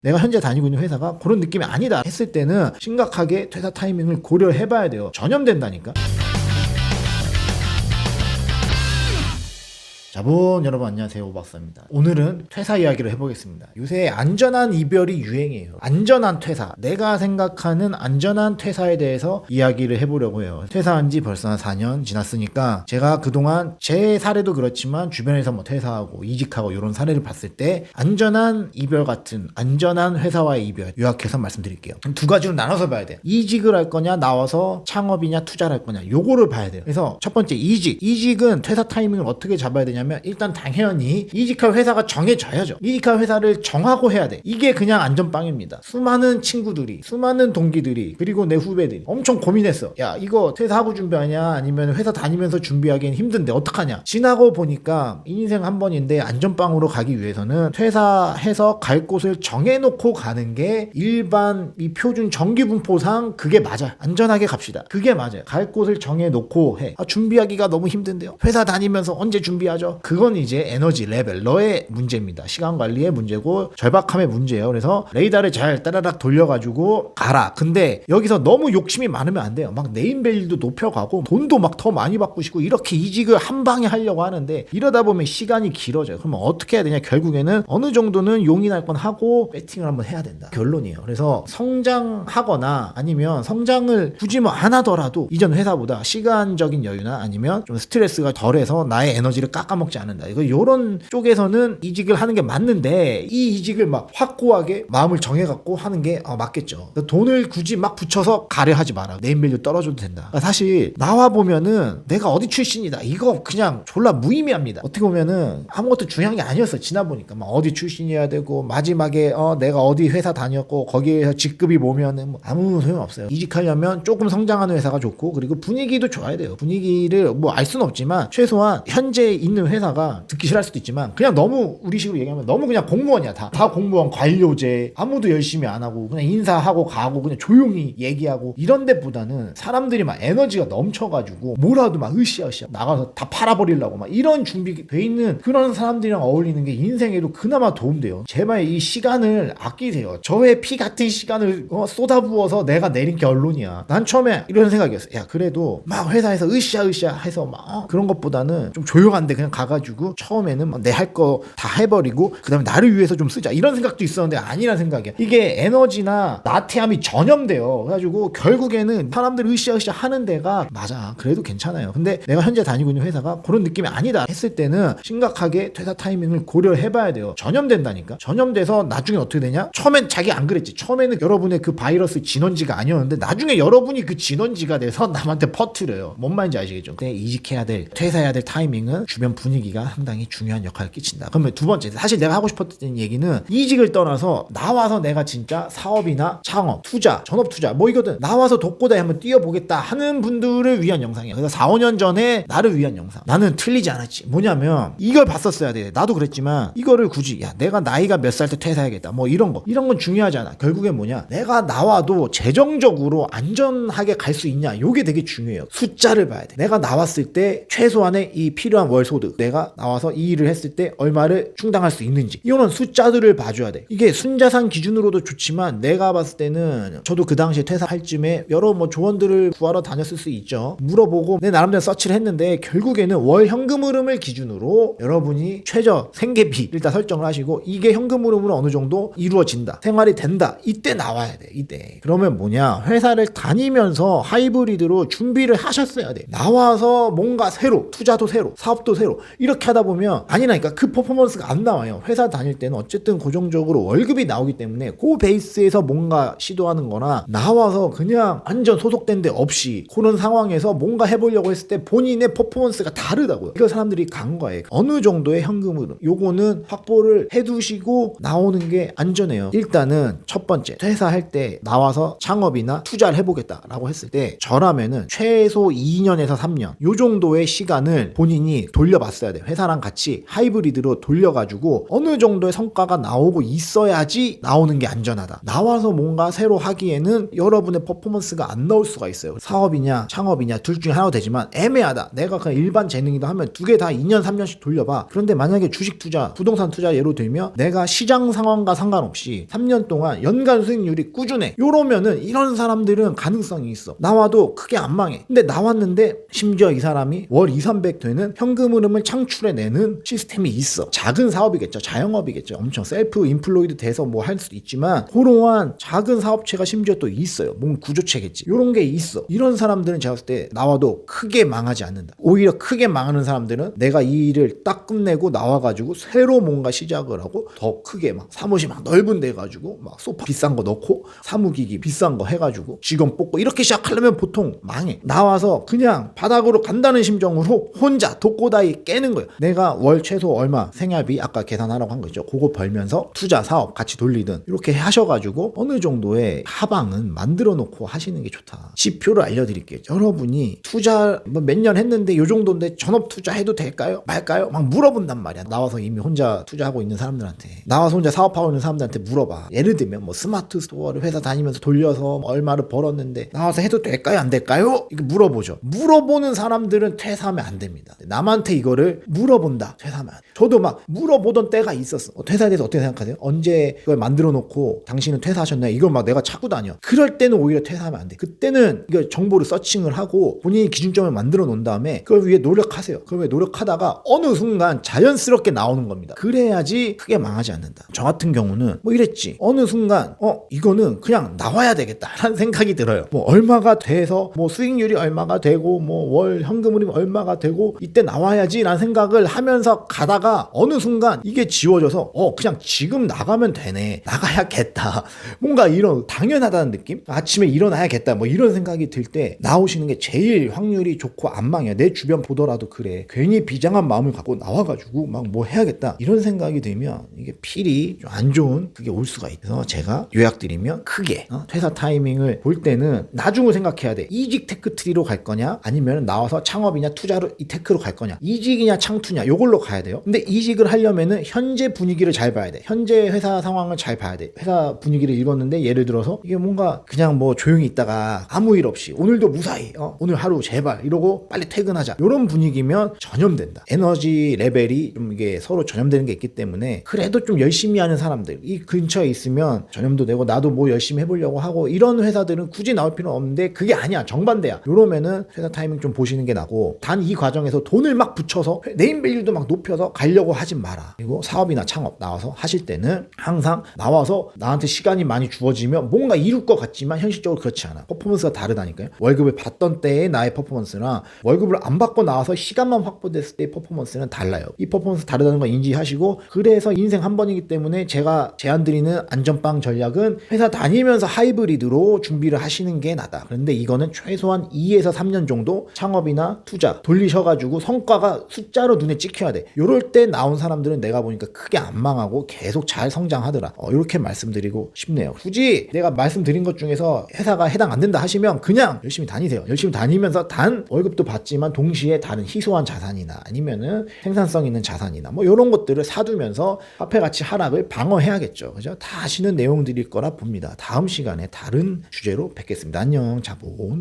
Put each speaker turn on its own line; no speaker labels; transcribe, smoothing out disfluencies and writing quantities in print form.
내가 현재 다니고 있는 회사가 그런 느낌이 아니다 했을 때는 심각하게 퇴사 타이밍을 고려해봐야 돼요. 전염된다니까. 자본 여러분 안녕하세요, 오박사입니다. 오늘은 퇴사 이야기를 해보겠습니다. 요새 안전한 이별이 유행이에요. 안전한 퇴사, 내가 생각하는 안전한 퇴사에 대해서 이야기를 해보려고 해요. 퇴사한 지 벌써 한 4년 지났으니까 제가 그동안 제 사례도 그렇지만 주변에서 뭐 퇴사하고 이직하고 이런 사례를 봤을 때 안전한 이별 같은 안전한 회사와의 이별 요약해서 말씀드릴게요. 두 가지로 나눠서 봐야 돼요. 이직을 할 거냐, 나와서 창업이냐, 투자를 할 거냐, 요거를 봐야 돼요. 그래서 첫 번째 이직은 퇴사 타이밍을 어떻게 잡아야 되냐면, 일단 당연히 이직할 회사가 정해져야죠. 이직할 회사를 정하고 해야 돼. 이게 그냥 안전빵입니다. 수많은 친구들이, 수많은 동기들이, 그리고 내 후배들이 엄청 고민했어. 야, 이거 퇴사하고 준비하냐, 아니면 회사 다니면서 준비하기엔 힘든데 어떡하냐. 지나고 보니까 인생 한 번인데 안전빵으로 가기 위해서는 퇴사해서 갈 곳을 정해놓고 가는 게 일반 이 표준 정기분포상 그게 맞아. 안전하게 갑시다. 그게 맞아요. 갈 곳을 정해놓고 해. 준비하기가 너무 힘든데요. 회사 다니면서 언제 준비하죠? 그건 이제 에너지 레벨, 너의 문제입니다. 시간 관리의 문제고 절박함의 문제예요. 그래서 레이더를 잘 따라락 돌려가지고 가라. 근데 여기서 너무 욕심이 많으면 안 돼요. 막 네임밸류도 높여가고 돈도 막 더 많이 받고 싶고 이렇게 이직을 한 방에 하려고 하는데 이러다 보면 시간이 길어져요. 그러면 어떻게 해야 되냐? 결국에는 어느 정도는 용인할 건 하고 배팅을 한번 해야 된다. 결론이에요. 그래서 성장하거나 아니면 성장을 굳이 뭐 안 하더라도 이전 회사보다 시간적인 여유나 아니면 좀 스트레스가 덜해서 나의 에너지를 깎아먹지 않는다. 이거 요런 쪽에서는 이직을 하는 게 맞는데 이 이직을 막 확고하게 마음을 정해갖고 하는 게 맞겠죠. 돈을 굳이 막 붙여서 가려 하지 마라. 네임밸류 떨어져도 된다. 사실 나와 보면은 내가 어디 출신이다 이거 그냥 졸라 무의미합니다. 어떻게 보면은 아무것도 중요한 게 아니었어. 지나 보니까 막 어디 출신이어야 되고 마지막에 내가 어디 회사 다녔고 거기에서 직급이 뭐면은 뭐 아무 소용없어요. 이직하려면 조금 성장하는 회사가 좋고 그리고 분위기도 좋아야 돼요. 분위기를 뭐 알 수는 없지만 최소한 현재 있는 회사가 듣기 싫을 수도 있지만 그냥 너무 우리식으로 얘기하면 너무 그냥 공무원이야. 다 공무원 관료제, 아무도 열심히 안 하고 그냥 인사하고 가고 그냥 조용히 얘기하고 이런 데보다는 사람들이 막 에너지가 넘쳐가지고 뭐라도 막 으쌰으쌰 나가서 다 팔아버리려고 막 이런 준비돼 있는 그런 사람들이랑 어울리는 게 인생에도 그나마 도움돼요. 제발 이 시간을 아끼세요. 저의 피 같은 시간을 쏟아부어서 내가 내린 결론이야. 난 처음에 이런 생각이었어. 야, 그래도 막 회사에서 으쌰으쌰 해서 막 그런 것보다는 좀 조용한데 그냥 가가지고 처음에는 내 할 거 다 해버리고 그 다음에 나를 위해서 좀 쓰자 이런 생각도 있었는데 아니란 생각이야. 이게 에너지나 나태함이 전염돼요. 그래가지고 결국에는 사람들 으쌰으쌰 하는 데가 맞아. 그래도 괜찮아요. 근데 내가 현재 다니고 있는 회사가 그런 느낌이 아니다 했을 때는 심각하게 퇴사 타이밍을 고려해봐야 돼요. 전염된다니까. 전염돼서 나중에 어떻게 되냐? 처음엔 자기 안 그랬지. 처음에는 여러분의 그 바이러스 진원지가 아니었는데 나중에 여러분이 그 진원지가 돼서 남한테 퍼뜨려요. 뭔 말인지 아시겠죠? 근데 이직해야 될, 퇴사해야 될 타이밍은 주변 분위기가 상당히 중요한 역할을 끼친다. 그러면 두 번째, 사실 내가 하고 싶었던 얘기는 이직을 떠나서 나와서 내가 진짜 사업이나 창업, 투자, 전업투자 뭐 이거든 나와서 독고다이 한번 뛰어보겠다 하는 분들을 위한 영상이야. 그래서 4, 5년 전에 나를 위한 영상. 나는 틀리지 않았지. 뭐냐면 이걸 봤었어야 돼. 나도 그랬지만 이거를 굳이 내가 나이가 몇 살 때 퇴사해야겠다 뭐 이런 건 중요하지 않아. 결국엔 뭐냐, 내가 나와도 재정적으로 안전하게 갈 수 있냐, 요게 되게 중요해요. 숫자를 봐야 돼. 내가 나왔을 때 최소한의 이 필요한 월 소득, 내가 나와서 이 일을 했을 때 얼마를 충당할 수 있는지, 이런 숫자들을 봐줘야 돼. 이게 순자산 기준으로도 좋지만 내가 봤을 때는 저도 그 당시에 퇴사할 쯤에 여러 뭐 조언들을 구하러 다녔을 수 있죠. 물어보고 내 나름대로 서치를 했는데 결국에는 월 현금 흐름을 기준으로 여러분이 최저 생계비 일단 설정을 하시고 이게 현금 흐름으로 어느 정도 이루어진다, 생활이 된다, 이때 나와야 돼. 이때 그러면 뭐냐, 회사를 다니면서 하이브리드로 준비를 하셨어야 돼. 나와서 뭔가 새로, 투자도 새로, 사업도 새로 이렇게 하다 보면 아니라니까 그 퍼포먼스가 안 나와요. 회사 다닐 때는 어쨌든 고정적으로 월급이 나오기 때문에 그 베이스에서 뭔가 시도하는 거나 나와서 그냥 완전 소속된 데 없이 그런 상황에서 뭔가 해보려고 했을 때 본인의 퍼포먼스가 다르다고요. 이거 사람들이 간 거예요. 어느 정도의 현금 흐름, 요거는 확보를 해두시고 나오는 게 안전해요. 일단은 첫 번째, 퇴사할 때 나와서 창업이나 투자를 해보겠다라고 했을 때 저라면은 최소 2년에서 3년 요 정도의 시간을 본인이 돌려봤어요. 있어야 돼. 회사랑 같이 하이브리드로 돌려가지고 어느 정도의 성과가 나오고 있어야지 나오는 게 안전하다. 나와서 뭔가 새로 하기에는 여러분의 퍼포먼스가 안 나올 수가 있어요. 사업이냐 창업이냐 둘 중에 하나도 되지만 애매하다. 내가 그냥 일반 재능이다 하면 두 개 다 2년 3년씩 돌려봐. 그런데 만약에 주식 투자, 부동산 투자 예로 들면 내가 시장 상황과 상관없이 3년 동안 연간 수익률이 꾸준해. 요러면은 이런 사람들은 가능성이 있어. 나와도 크게 안 망해. 근데 나왔는데 심지어 이 사람이 월 2, 300 되는 현금 흐름을 창출해내는 시스템이 있어. 작은 사업이겠죠. 자영업이겠죠. 엄청 셀프 인플로이드 돼서 뭐 할 수도 있지만 그러한 작은 사업체가 심지어 또 있어요. 뭔 구조체겠지. 요런 게 있어. 이런 사람들은 제가 봤을 때 나와도 크게 망하지 않는다. 오히려 크게 망하는 사람들은 내가 이 일을 딱 끝내고 나와가지고 새로 뭔가 시작을 하고 더 크게 막 사무실 막 넓은 데 가지고 막 소파 비싼 거 넣고 사무기기 비싼 거 해가지고 직원 뽑고 이렇게 시작하려면 보통 망해. 나와서 그냥 바닥으로 간다는 심정으로 혼자 독고다이 깨는 거예요. 내가 월 최소 얼마 생활비 아까 계산하라고 한 거 있죠. 그거 벌면서 투자 사업 같이 돌리든 이렇게 하셔가지고 어느 정도의 하방은 만들어 놓고 하시는 게 좋다. 지표를 알려드릴게요. 여러분이 투자 뭐 몇 년 했는데 요 정도인데 전업 투자 해도 될까요? 말까요? 막 물어본단 말이야. 나와서 이미 혼자 투자하고 있는 사람들한테, 나와서 혼자 사업하고 있는 사람들한테 물어봐. 예를 들면 뭐 스마트 스토어를 회사 다니면서 돌려서 얼마를 벌었는데 나와서 해도 될까요? 안 될까요? 이거 물어보죠. 물어보는 사람들은 퇴사하면 안 됩니다. 남한테 이거를 물어본다. 퇴사하면 안 돼. 저도 막 물어보던 때가 있었어. 퇴사에 대해서 어떻게 생각하세요? 언제 그걸 만들어 놓고 당신은 퇴사하셨나요? 이걸 막 내가 찾고 다녀. 그럴 때는 오히려 퇴사하면 안 돼. 그때는 이거 정보를 서칭을 하고 본인이 기준점을 만들어 놓은 다음에 그걸 위해 노력하세요. 그걸 위해 노력하다가 어느 순간 자연스럽게 나오는 겁니다. 그래야지 크게 망하지 않는다. 저 같은 경우는 뭐 이랬지. 어느 순간 이거는 그냥 나와야 되겠다라는 생각이 들어요. 뭐 얼마가 돼서 뭐 수익률이 얼마가 되고 뭐 월 현금 흐름이 얼마가 되고 이때 나와야지라는 생각을 하면서 가다가 어느 순간 이게 지워져서 그냥 지금 나가면 되네. 나가야겠다. 뭔가 이런 당연하다는 느낌? 아침에 일어나야겠다. 뭐 이런 생각이 들 때 나오시는 게 제일 확률이 좋고 안 망해요. 내 주변 보더라도 그래. 괜히 비장한 마음을 갖고 나와가지고 막 뭐 해야겠다. 이런 생각이 들면 이게 필이 좀 안 좋은 그게 올 수가 있어서 제가 요약드리면 크게 퇴사 타이밍을 볼 때는 나중을 생각해야 돼. 이직 테크트리로 갈 거냐 아니면 나와서 창업이냐 투자로 이 테크로 갈 거냐, 이직이냐 창투냐 요걸로 가야 돼요. 근데 이직을 하려면은 현재 분위기를 잘 봐야 돼. 현재 회사 상황을 잘 봐야 돼. 회사 분위기를 읽었는데 예를 들어서 이게 뭔가 그냥 뭐 조용히 있다가 아무 일 없이 오늘도 무사히 오늘 하루 제발 이러고 빨리 퇴근하자 이런 분위기면 전염된다. 에너지 레벨이 좀 이게 서로 전염되는 게 있기 때문에 그래도 좀 열심히 하는 사람들 이 근처에 있으면 전염도 되고 나도 뭐 열심히 해보려고 하고 이런 회사들은 굳이 나올 필요는 없는데 그게 아니야. 정반대야. 이러면은 회사 타이밍 좀 보시는 게 나고, 단 이 과정에서 돈을 막 붙여서 네임밸류도 막 높여서 가려고 하지 마라. 그리고 사업이나 창업 나와서 하실 때는 항상 나와서 나한테 시간이 많이 주어지면 뭔가 이룰 것 같지만 현실적으로 그렇지 않아. 퍼포먼스가 다르다니까요. 월급을 받던 때의 나의 퍼포먼스랑 월급을 안 받고 나와서 시간만 확보됐을 때의 퍼포먼스는 달라요. 이 퍼포먼스 다르다는 걸 인지하시고, 그래서 인생 한 번이기 때문에 제가 제안드리는 안전빵 전략은 회사 다니면서 하이브리드로 준비를 하시는 게 낫다. 그런데 이거는 최소한 2에서 3년 정도 창업이나 투자 돌리셔가지고 성과가 숫자로 눈에 찍혀야 돼. 요럴 때 나온 사람들은 내가 보니까 크게 안 망하고 계속 잘 성장하더라. 이렇게 말씀드리고 싶네요. 굳이 내가 말씀드린 것 중에서 회사가 해당 안 된다 하시면 그냥 열심히 다니세요. 열심히 다니면서 단 월급도 받지만 동시에 다른 희소한 자산이나 아니면은 생산성 있는 자산이나 뭐 이런 것들을 사두면서 화폐가치 하락을 방어해야겠죠. 그죠? 다 아시는 내용들일 거라 봅니다. 다음 시간에 다른 주제로 뵙겠습니다. 안녕, 자본.